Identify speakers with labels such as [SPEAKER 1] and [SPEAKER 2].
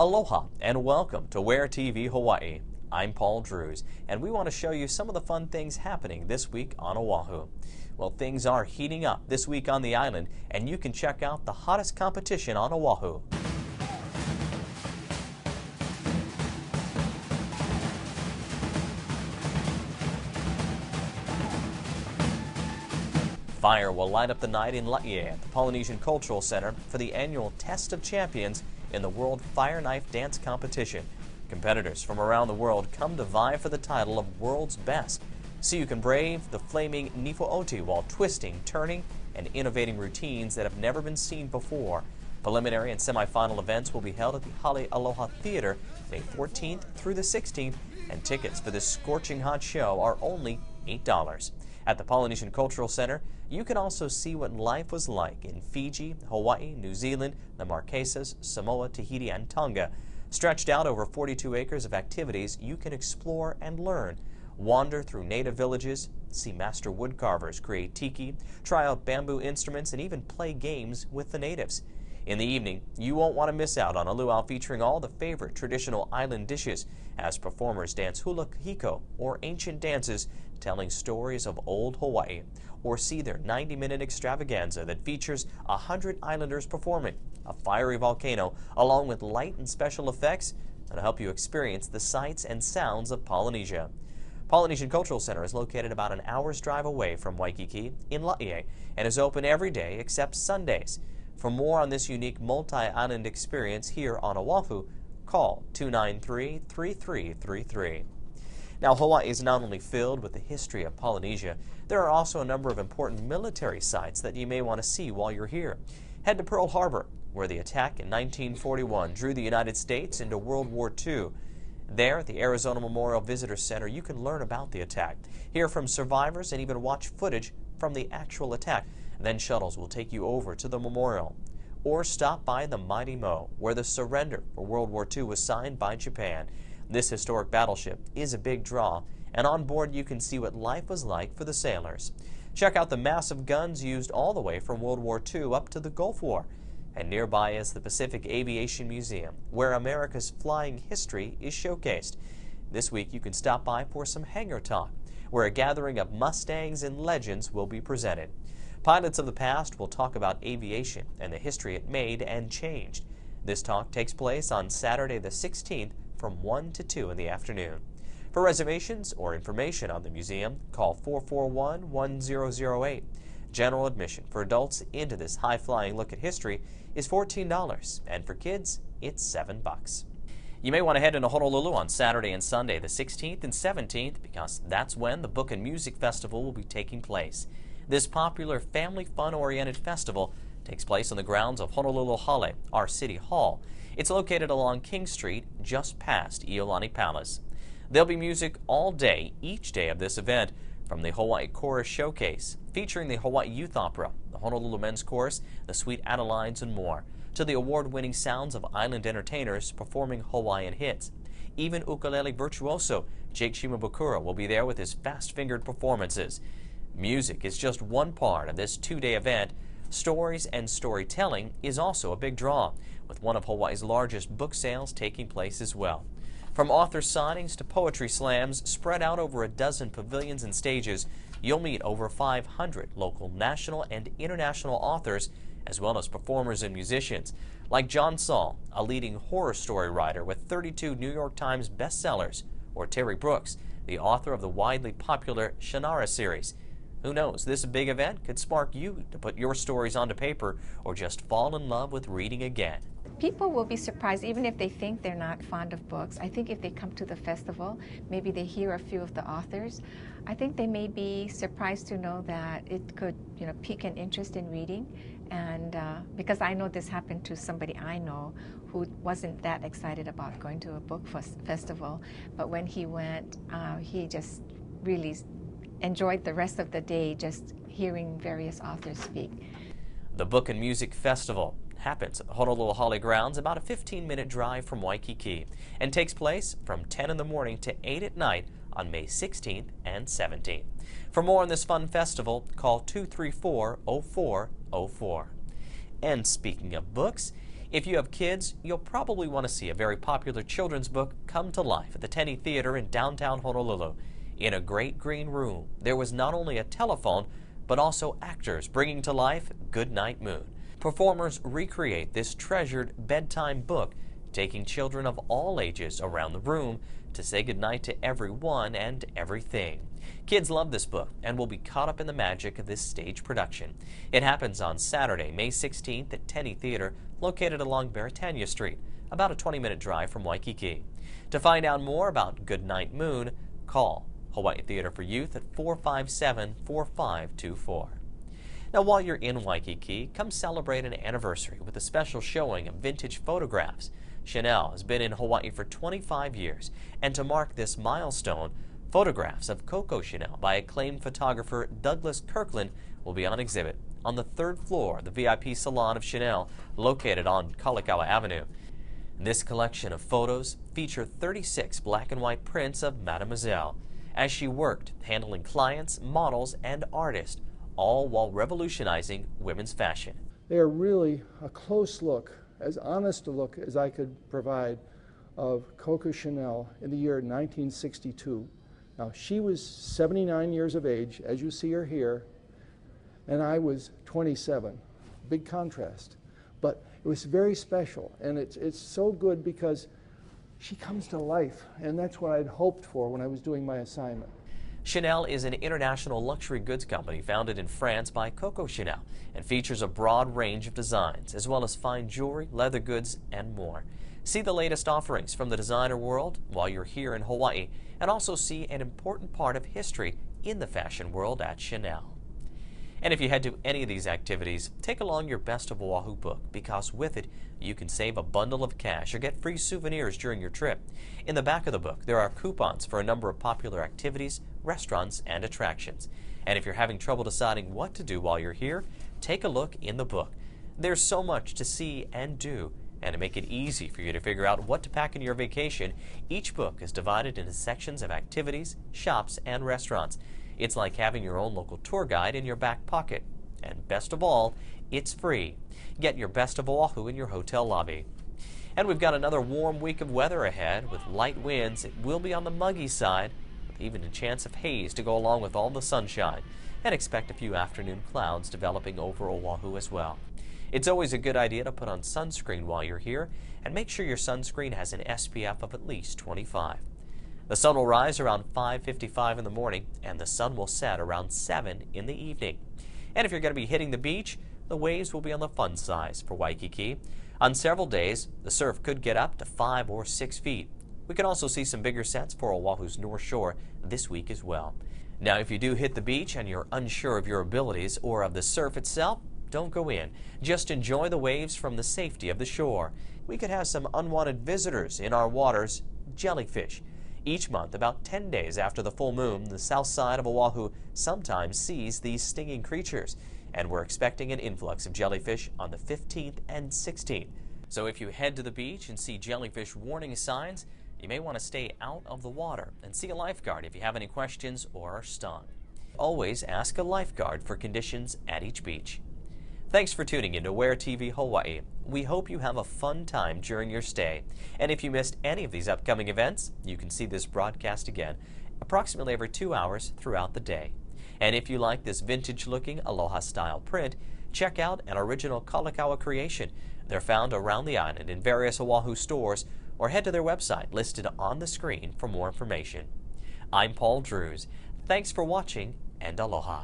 [SPEAKER 1] Aloha and welcome to Where TV Hawaii. I'm Paul Drews, and we want to show you some of the fun things happening this week on Oahu. Well, things are heating up this week on the island, and you can check out the hottest competition on Oahu. Fire will light up the night in Laie at the Polynesian Cultural Center for the annual Test of Champions in the World Fire Knife Dance Competition. Competitors from around the world come to vie for the title of World's Best, so you can brave the flaming nifo'oti while twisting, turning, and innovating routines that have never been seen before. Preliminary and semifinal events will be held at the Hale Aloha Theater May 14th through the 16th, and tickets for this scorching hot show are only $8. At the Polynesian Cultural Center, you can also see what life was like in Fiji, Hawaii, New Zealand, the Marquesas, Samoa, Tahiti, and Tonga. Stretched out over 42 acres of activities, you can explore and learn. Wander through native villages, see master woodcarvers create tiki, try out bamboo instruments, and even play games with the natives. In the evening, you won't want to miss out on a luau featuring all the favorite traditional island dishes as performers dance hula hiko, or ancient dances telling stories of old Hawaii, or see their 90-minute extravaganza that features 100 islanders performing, a fiery volcano, along with light and special effects that'll help you experience the sights and sounds of Polynesia. Polynesian Cultural Center is located about an hour's drive away from Waikiki in Laie and is open every day except Sundays. For more on this unique multi-island experience here on Oahu, call 293-3333. Now, Hawaii is not only filled with the history of Polynesia, there are also a number of important military sites that you may want to see while you're here. Head to Pearl Harbor, where the attack in 1941 drew the United States into World War II. There, at the Arizona Memorial Visitor Center, you can learn about the attack, hear from survivors, and even watch footage from the actual attack. Then shuttles will take you over to the memorial. Or stop by the Mighty Mo, where the surrender for World War II was signed by Japan. This historic battleship is a big draw, and on board you can see what life was like for the sailors. Check out the massive guns used all the way from World War II up to the Gulf War. And nearby is the Pacific Aviation Museum, where America's flying history is showcased. This week you can stop by for some hangar talk, where a gathering of Mustangs and legends will be presented. Pilots of the past will talk about aviation and the history it made and changed. This talk takes place on Saturday the 16th from 1 to 2 in the afternoon. For reservations or information on the museum, call 441-1008. General admission for adults into this high-flying look at history is $14, and for kids, it's $7. You may want to head into Honolulu on Saturday and Sunday the 16th and 17th because that's when the Book and Music Festival will be taking place. This popular family fun-oriented festival takes place on the grounds of Honolulu Hale, our city hall. It's located along King Street, just past Iolani Palace. There'll be music all day, each day of this event, from the Hawaii Chorus Showcase, featuring the Hawaii Youth Opera, the Honolulu Men's Chorus, the Sweet Adelines, and more, to the award-winning sounds of island entertainers performing Hawaiian hits. Even ukulele virtuoso Jake Shimabukuro will be there with his fast-fingered performances. Music is just one part of this two-day event. Stories and storytelling is also a big draw, with one of Hawaii's largest book sales taking place as well. From author signings to poetry slams spread out over a dozen pavilions and stages, you'll meet over 500 local, national, and international authors, as well as performers and musicians, like John Saul, a leading horror story writer with 32 New York Times bestsellers, or Terry Brooks, the author of the widely popular Shannara series. Who knows, this big event could spark you to put your stories onto paper or just fall in love with reading again.
[SPEAKER 2] People will be surprised, even if they think they're not fond of books. I think if they come to the festival, maybe they hear a few of the authors, I think they may be surprised to know that it could, pique an interest in reading. And because I know this happened to somebody I know who wasn't that excited about going to a book festival, but when he went, he just really enjoyed the rest of the day just hearing various authors speak.
[SPEAKER 1] The Book and Music Festival happens at the Honolulu Hale grounds, about a 15-minute drive from Waikiki, and takes place from 10 in the morning to 8 at night on May 16th and 17th. For more on this fun festival, call 234-0404. And speaking of books, If you have kids, you'll probably want to see a very popular children's book come to life at the Tenny Theater in downtown Honolulu. In a great green room, there was not only a telephone, but also actors bringing to life Goodnight Moon. Performers recreate this treasured bedtime book, taking children of all ages around the room to say goodnight to everyone and everything. Kids love this book and will be caught up in the magic of this stage production. It happens on Saturday, May 16th at Tenny Theater, located along Beretania Street, about a 20-minute drive from Waikiki. To find out more about Goodnight Moon, call Hawaii Theater for Youth at 457-4524. Now, while you're in Waikiki, come celebrate an anniversary with a special showing of vintage photographs. Chanel has been in Hawaii for 25 years, and to mark this milestone, photographs of Coco Chanel by acclaimed photographer Douglas Kirkland will be on exhibit on the third floor of the VIP Salon of Chanel, located on Kalakaua Avenue. This collection of photos feature 36 black and white prints of Mademoiselle as she worked handling clients, models, and artists, all while revolutionizing women's fashion.
[SPEAKER 3] They are really a close look, as honest a look as I could provide, of Coco Chanel in the year 1962. Now, she was 79 years of age, as you see her here, and I was 27. Big contrast. But it was very special, and it's so good because she comes to life, and that's what I'd hoped for when I was doing my assignment.
[SPEAKER 1] Chanel is an international luxury goods company founded in France by Coco Chanel and features a broad range of designs, as well as fine jewelry, leather goods, and more. See the latest offerings from the designer world while you're here in Hawaii, and also see an important part of history in the fashion world at Chanel. And if you head to any of these activities, take along your Best of Oahu book, because with it, you can save a bundle of cash or get free souvenirs during your trip. In the back of the book, there are coupons for a number of popular activities, restaurants, and attractions. And if you're having trouble deciding what to do while you're here, take a look in the book. There's so much to see and do, and to make it easy for you to figure out what to pack in your vacation, each book is divided into sections of activities, shops, and restaurants. It's like having your own local tour guide in your back pocket. And best of all, it's free. Get your Best of Oahu in your hotel lobby. And we've got another warm week of weather ahead. With light winds, it will be on the muggy side, with even a chance of haze to go along with all the sunshine. And expect a few afternoon clouds developing over Oahu as well. It's always a good idea to put on sunscreen while you're here, and make sure your sunscreen has an SPF of at least 25. The sun will rise around 5:55 in the morning, and the sun will set around 7 in the evening. And if you're going to be hitting the beach, the waves will be on the fun size for Waikiki. On several days, the surf could get up to 5 or 6 feet. We can also see some bigger sets for Oahu's North Shore this week as well. Now, if you do hit the beach and you're unsure of your abilities or of the surf itself, don't go in. Just enjoy the waves from the safety of the shore. We could have some unwanted visitors in our waters, jellyfish. Each month, about 10 days after the full moon, the south side of Oahu sometimes sees these stinging creatures, and we're expecting an influx of jellyfish on the 15th and 16th. So if you head to the beach and see jellyfish warning signs, you may want to stay out of the water and see a lifeguard if you have any questions or are stung. Always ask a lifeguard for conditions at each beach. Thanks for tuning in to Where TV Hawaii. We hope you have a fun time during your stay. And if you missed any of these upcoming events, you can see this broadcast again approximately every 2 hours throughout the day. And if you like this vintage-looking Aloha-style print, check out an original Kalakaua creation. They're found around the island in various Oahu stores, or head to their website listed on the screen for more information. I'm Paul Drews. Thanks for watching, and aloha.